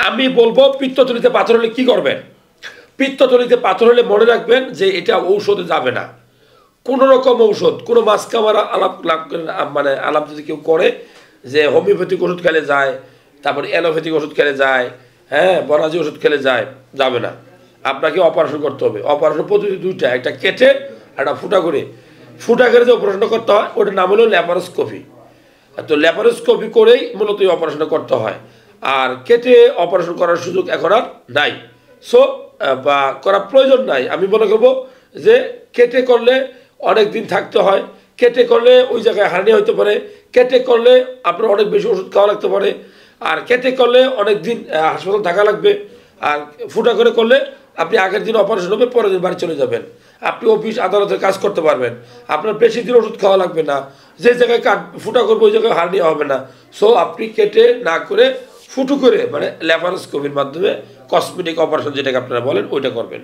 আমি বলবো পিত্তথলিতে পাথর হলে কি করবেন। পিত্তথলিতে পাথর হলে মনে রাখবেন যে এটা ঔষধে যাবে না, কোনো রকম ঔষধ, কোনো মাছ কামারা আলাপ মানে আলাপ যদি কেউ করে যে হোমিওপ্যাথিক ওষুধ খেলে যায়, তারপর অ্যালোপ্যাথিক ওষুধ খেলে যায়, হ্যাঁ বনাজি ওষুধ খেলে যায়, যাবে না। আপনাকে অপারেশন করতে হবে। অপারেশন পদ্ধতি দুইটা, একটা কেটে একটা ফুটা করে। ফুটা করে যে অপারেশনটা করতে হয় ওটার নাম হলো ল্যাপারোস্কোপি। তো ল্যাপারোস্কোপি করেই মূলত এই অপারেশনটা করতে হয়। আর কেটে অপারেশন করার সুযোগ এখন আর নাই, সো বা করার প্রয়োজন নাই। আমি মনে করবো যে কেটে করলে অনেক দিন থাকতে হয়, কেটে করলে ওই জায়গায় হার্নিয়া হতে পারে, কেটে করলে আপনার অনেক বেশি ওষুধ খাওয়া লাগতে পারে, আর কেটে করলে অনেক দিন হাসপাতাল থাকা লাগবে। আর ফুটা করে করলে আপনি আগের দিন অপারেশন হবে, পরের দিন বাড়ি চলে যাবেন, আপনি অফিস আদালতের কাজ করতে পারবেন, আপনার বেশি দিন ওষুধ খাওয়া লাগবে না। যে জায়গায় ফুটা করবো ওই জায়গায় হার্নিয়া হবে না। সো আপনি কেটে না করে ফুটো করে মানে ল্যাপারোস্কোপির মাধ্যমে কসমেটিক অপারেশন যেটাকে আপনারা বলেন ওইটা করবেন।